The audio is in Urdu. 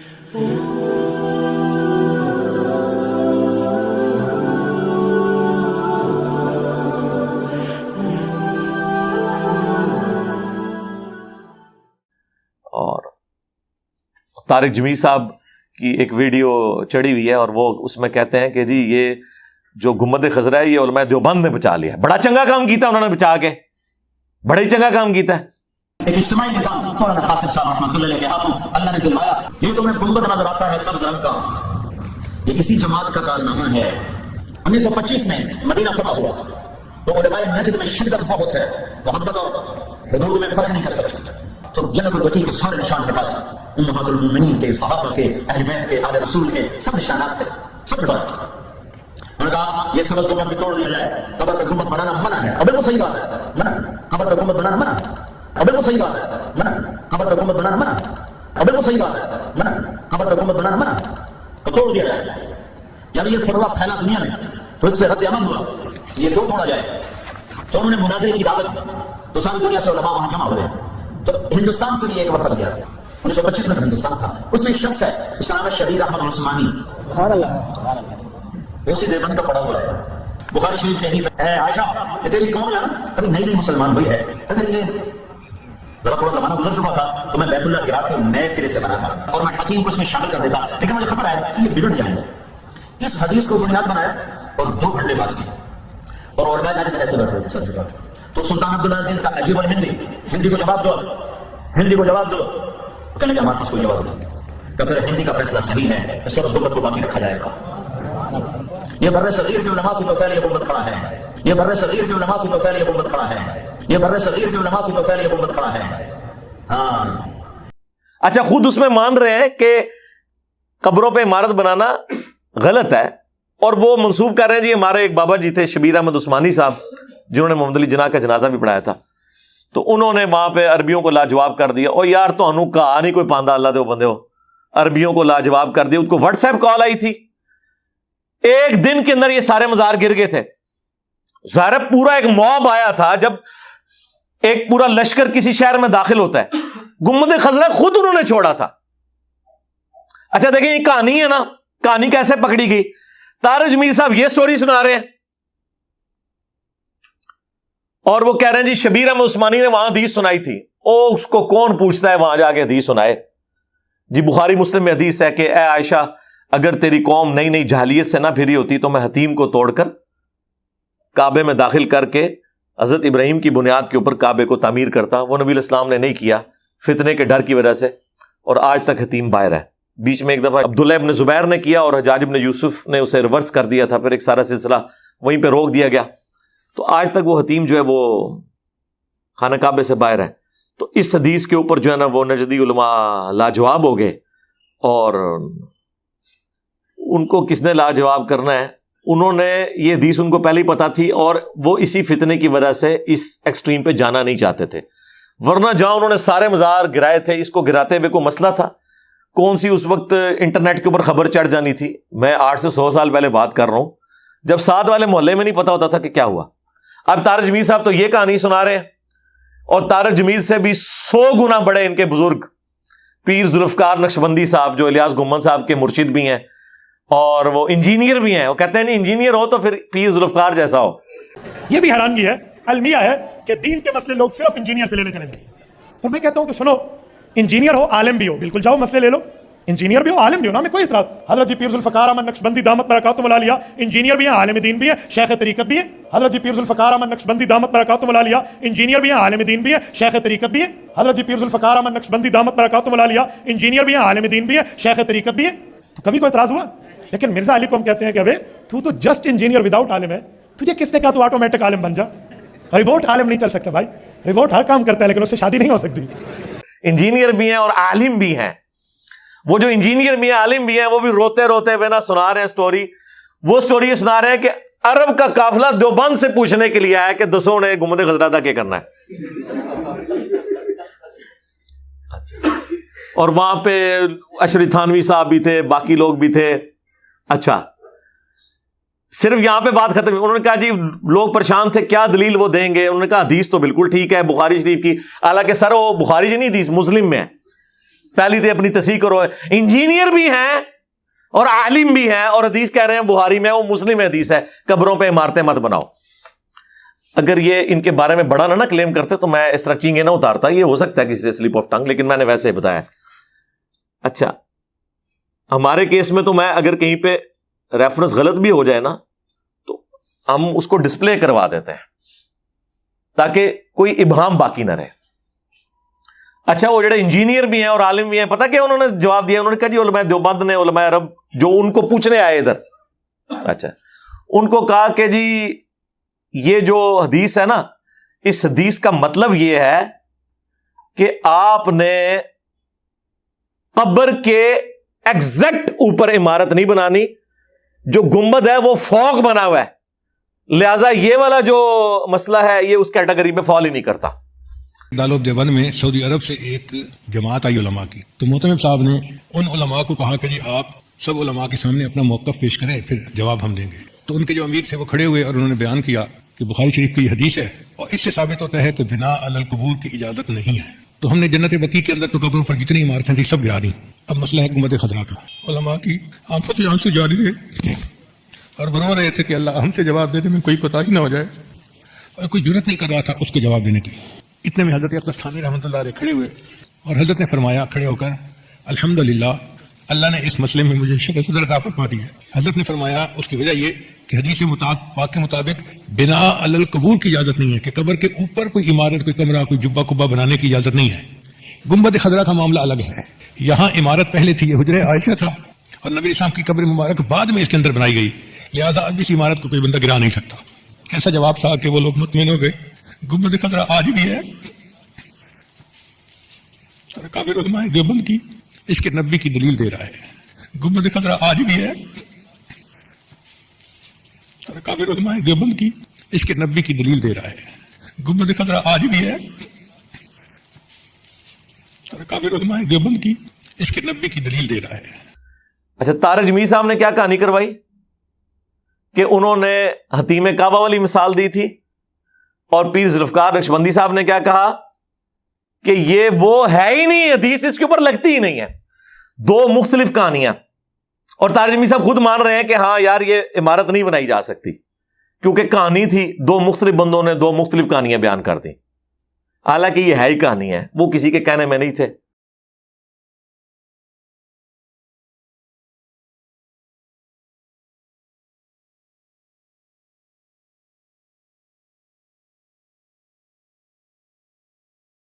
اور طارق جمیل صاحب کی ایک ویڈیو چڑھی ہوئی ہے اور وہ اس میں کہتے ہیں کہ جی یہ جو گنبد خضرا ہے یہ علماء دیوبند نے بچا لیا. بڑا چنگا کام کیتا انہوں نے بچا کے, بڑا ہی چنگا کام کیتا ہے. ایک اجتماعی نظام مولانا قاسم صاحب رحمۃ اللہ علیہ کے ہاتھوں اللہ نے دلوایا. یہ تمہیں گنبد نظر آتا ہے سبز رنگ کا, یہ اسی جماعت کا کارنامہ ہے. 1925 میں مدینہ فتح ہوا تو علماء نجد میں شدت بہت ہے, محبت اور حدود میں فرق نہیں کر سکتے. تو جنت البقیع کے سارے نشان ہٹا تھے, امہات المومنین کے, صحابہ کے, اہل بیت کے, آل رسول کے سب نشانات تھے, سب ہٹا تھے. انہوں نے کہا یہ سبز گنبد بھی توڑ دیا جائے, قبر پہ گنبد بنانا منع ہے. اب وہ صحیح بات ہے, منع. قبر پہ گنبد بنانا منع. اب وہ صحیح بات ہے, منع. قبر پہ گنبد بنانا منع. اب وہ صحیح بات ہے, منع. قبر پہ گنبد بنانا منع. تو توڑ دیا جائے. جب یہ فتویٰ پھیلا دنیا میں تو اس پہ رد عمل ہوا, یہ کیوں توڑا جائے. تو انہوں نے مناظرے کی دعوت دی, تو ساری دنیا سے علماء وہاں جمع ہوئے. تو ہندوستان سے بھی ایک وفد گیا. 1925 میں ہندوستان تھا, اس میں ایک شخص ہے, اس کا نام ہے شبیر احمد عثمانی. سبحان اللہ. اسی دیوبند کا پڑا ہوا ہے. بخاری شریف سے حدیث ہے, عائشہ یہ تیری قوم ہے نا ابھی نئی نئی مسلمان ہوئی ہے, اگر یہ ذرا تھوڑا زمانہ گزر چکا تھا تو میں بیت اللہ گرا کے نئے سرے سے بنا تھا اور میں حکیم کو اس میں شامل کر دیتا, لیکن مجھے خبر ہے کہ یہ بگڑ جائیں گے. اس حدیث کو بنیاد بنایا اور 2 گھنٹے بات کی اور علماء نجد ایسے بیٹھ رہے. تو سلطان عبدالعزیز کا عجیب الہندی, ہندی کو جواب دو, ہندی کو جواب دو. کہنے کہ ہمارے پاس کوئی جواب نہیں. کہ پھر ہندی کا فیصلہ صحیح ہے, اس سب گنبد کو باقی رکھا جائے گا. یہ بر صغیر کے علماء کی تو پھیل یہ گنبد کھڑا ہے. یہ بر صغیر کے علماء کی تو پھیل یہ گنبد کھڑا ہے. یہ بر صغیر کے علماء کی تو پھیل یہ گنبد کھڑا ہے. ہاں اچھا, خود اس میں مان رہے ہیں کہ قبروں پہ عمارت بنانا غلط ہے, اور وہ منسوب کر رہے ہیں جی ہمارے ایک بابا جی تھے شبیر احمد عثمانی صاحب, جنہوں نے محمد علی جناح کا جنازہ بھی پڑھایا تھا, تو انہوں نے وہاں پہ عربیوں کو لاجواب کر دیا. اور یار تو انو کہا نہیں کوئی پاندہ اللہ دے بندے ہو, عربیوں کو لاجواب کر دیا. اس کو واٹس ایپ کال آئی تھی, ایک دن کے اندر یہ سارے مزار گر گئے تھے. ظاہر پورا ایک موب آیا تھا, جب ایک پورا لشکر کسی شہر میں داخل ہوتا ہے. گنبد خضرا خود انہوں نے چھوڑا تھا. اچھا دیکھیں یہ کہانی ہے نا, کہانی کیسے پکڑی گئی. طارق جمیل صاحب یہ سٹوری سنا رہے ہیں اور وہ کہہ رہے ہیں جی شبیر احمد عثمانی نے وہاں حدیث سنائی تھی. او اس کو کون پوچھتا ہے وہاں جا کے حدیث سنائے. جی بخاری مسلم میں حدیث ہے کہ اے عائشہ اگر تیری قوم نئی نئی جاہلیت سے نہ پھری ہوتی تو میں حتیم کو توڑ کر کعبے میں داخل کر کے حضرت ابراہیم کی بنیاد کے اوپر کعبے کو تعمیر کرتا. وہ نبی الاسلام نے نہیں کیا فتنے کے ڈر کی وجہ سے, اور آج تک حتیم باہر ہے. بیچ میں ایک دفعہ عبداللہ ابن زبیر نے کیا اور حجاج ابن یوسف نے اسے ریورس کر دیا تھا, پھر ایک سارا سلسلہ وہیں پہ روک دیا گیا. تو آج تک وہ حتیم جو ہے وہ خانہ کعبے سے باہر ہے. تو اس حدیث کے اوپر جو ہے نا وہ نجدی علماء لاجواب ہو گئے, اور ان کو کس نے لاجواب کرنا ہے, انہوں نے یہ حدیث ان کو پہلے ہی پتا تھی اور وہ اسی فتنے کی وجہ سے اس ایکسٹریم پہ جانا نہیں چاہتے تھے. ورنہ جہاں انہوں نے سارے مزار گرائے تھے, اس کو گراتے ہوئے کوئی مسئلہ تھا. کون سی اس وقت انٹرنیٹ کے اوپر خبر چڑھ جانی تھی. میں 8 سے 100 سال پہلے بات کر رہا ہوں, جب ساتھ والے محلے میں نہیں پتا ہوتا تھا کہ کیا ہوا. اب طارق جمیل صاحب تو یہ کہانی سنا رہے ہیں, اور طارق جمیل سے بھی 100 گنا بڑے ان کے بزرگ پیر ذوالفقار نقشبندی صاحب جو الیاس گمن صاحب کے مرشد بھی ہیں اور وہ انجینئر بھی ہیں. وہ کہتے ہیں نہیں انجینئر ہو تو پھر پیر ذوالفقار جیسا ہو. یہ بھی حیرانگی ہے المیہ ہے کہ دین کے مسئلے لوگ صرف انجینئر سے لینے چلے گئے. اور میں کہتا ہوں کہ سنو, انجینئر ہو عالم بھی ہو, بالکل جاؤ مسئلے لے لو. انجینئر بھی ہو عالم بھی ہو, نا میں کوئی اعتراض. حضرت جی پیر ذوالفقار احمد نقشبندی دامت برکاتہم العالیہ انجینئر بھی ہیں, عالم دین بھی ہیں, شیخ طریقت بھی ہیں. حضرت جی پیر ذوالفقار احمد نقشبندی دامت برکاتہم العالیہ انجینئر بھی ہیں, عالم دین بھی ہیں, شیخ طریقت بھی ہیں. حضرت جی پیر ذوالفقار احمد نقشبندی دامت برکاتہم العالیہ انجینئر بھی ہیں, عالم دین بھی ہیں, شیخ طریقت بھی ہیں. تو کبھی کوئی اعتراض ہوا؟ لیکن مرزا علی کو ہم کہتے ہیں کہ ابے تو جسٹ انجینئر وداؤٹ عالم ہے, تجھے کس نے کہا تو آٹومیٹک عالم بن جا. ریبوٹ عالم نہیں چل سکتا بھائی, ریبوٹ ہر کام کرتا ہے لیکن اس سے شادی نہیں ہو سکتی. انجینئر بھی ہیں اور عالم بھی ہیں. وہ جو انجینئر بھی ہیں عالم بھی ہیں وہ بھی روتے روتے ہوئے نا سنا رہے ہیں سٹوری. وہ سٹوری یہ سنا رہے ہیں کہ عرب کا قافلہ دیوبند سے پوچھنے کے لیے آیا کہ دسو نے گنبد خضرا دا کیا کرنا ہے. اور وہاں پہ اشری تھانوی صاحب بھی تھے, باقی لوگ بھی تھے. اچھا صرف یہاں پہ بات ختم. انہوں نے کہا جی لوگ پریشان تھے کیا دلیل وہ دیں گے. انہوں نے کہا حدیث تو بالکل ٹھیک ہے بخاری شریف کی, حالانکہ سر وہ بخاری جی نہیں حدیث مسلم میں ہے. پہلی تو اپنی تصحیح کرو. انجینئر بھی ہیں اور عالم بھی ہیں اور حدیث کہہ رہے ہیں بخاری میں, وہ مسلم حدیث ہے, قبروں پہ عمارتیں مت بناؤ. اگر یہ ان کے بارے میں بڑا نہ کلیم کرتے تو میں اس طرح چینگے نہ اتارتا. یہ ہو سکتا ہے کسی سے سلپ آف ٹنگ, لیکن میں نے ویسے ہی بتایا. اچھا, ہمارے کیس میں تو میں اگر کہیں پہ ریفرنس غلط بھی ہو جائے نا تو ہم اس کو ڈسپلے کروا دیتے ہیں تاکہ کوئی ابہام باقی نہ رہے. اچھا, وہ جڑے انجینئر بھی ہیں اور عالم بھی ہیں, پتہ کیا انہوں نے جواب دیا؟ انہوں نے کہا جی علماء دیوبند نے, علماء عرب جو ان کو پوچھنے آئے ادھر, اچھا, ان کو کہا کہ جی یہ جو حدیث ہے نا, اس حدیث کا مطلب یہ ہے کہ آپ نے قبر کے ایگزیکٹ اوپر عمارت نہیں بنانی, جو گنبد ہے وہ فوق بنا ہوا ہے, لہذا یہ والا جو مسئلہ ہے یہ اس کیٹیگری میں فال ہی نہیں کرتا. دارالعلوم دیوبند میں سعودی عرب سے ایک جماعت آئی علماء کی, تو محتمم صاحب نے ان علماء کو کہا کہ جی آپ سب علماء کے سامنے اپنا موقف پیش کریں, پھر جواب ہم دیں گے. تو ان کے جو امیر تھے وہ کھڑے ہوئے اور انہوں نے بیان کیا کہ بخاری شریف کی یہ حدیث ہے اور اس سے ثابت ہوتا ہے کہ بنا علی القبور کی اجازت نہیں ہے. تو ہم نے جنت بقیع کے اندر تو قبروں پر جتنی عمارتیں تھیں سب گرا دیں. اب مسئلہ ہے گنبد خضرا کا. علماء کی آنکھوں سے آنسو جاری ہے اور رو رہے تھے کہ اللہ ہم سے جواب دینے میں کوئی کوتاہی نہ ہو جائے, اور کوئی جرت نہیں کر رہا تھا اس کے جواب دینے کی. اتنے میں حضرت اقبال رحمۃ اللہ علیہ کھڑے ہوئے اور حضرت نے فرمایا کھڑے ہو کر, الحمدللہ اللہ نے اس مسئلے میں مجھے شرح صدر عطا فرما دی ہے. حضرت نے فرمایا اس کی وجہ یہ کہ حدیث پاک کے مطابق بنا علی القبور کی اجازت نہیں ہے, کہ قبر کے اوپر کوئی عمارت, کوئی کمرہ, کوئی جبہ کبہ بنانے کی اجازت نہیں ہے. گنبد خضرا کا معاملہ الگ ہے. یہاں عمارت پہلے تھی, یہ حجرہ عائشہ تھا, اور نبی اسلام کی قبر مبارک بعد میں اس کے اندر بنائی گئی, لہذا اب اس عمارت کو کوئی بندہ گرا نہیں سکتا. ایسا جواب تھا کہ وہ لوگ مطمئن ہو گئے. گنبد خضرا آج بھی ہے, اور کافر علماء دیوبند کی اس کے نبی کی دلیل دے رہا ہے. گنبد خضرا آج بھی ہے, اور کافر علماء دیوبند کی اس کے نبی کی دلیل دے رہا ہے. گنبد خضرا آج بھی ہے, اور کافر علماء دیوبند کی اس کے نبی کی دلیل دے رہا ہے. اچھا, طارق جمیل صاحب نے کیا کہانی کروائی کہ انہوں نے حتیم کعبہ والی مثال دی تھی, اور پیر ذوالفقار نقشبندی صاحب نے کیا کہا کہ یہ وہ ہے ہی نہیں, حدیث اس کے اوپر لگتی ہی نہیں ہے. دو مختلف کہانیاں, اور طارق جمیل صاحب خود مان رہے ہیں کہ ہاں یار یہ عمارت نہیں بنائی جا سکتی, کیونکہ کہانی تھی, دو مختلف بندوں نے دو مختلف کہانیاں بیان کر دی, حالانکہ یہ ہے ہی کہانی ہے, وہ کسی کے کہنے میں نہیں تھے.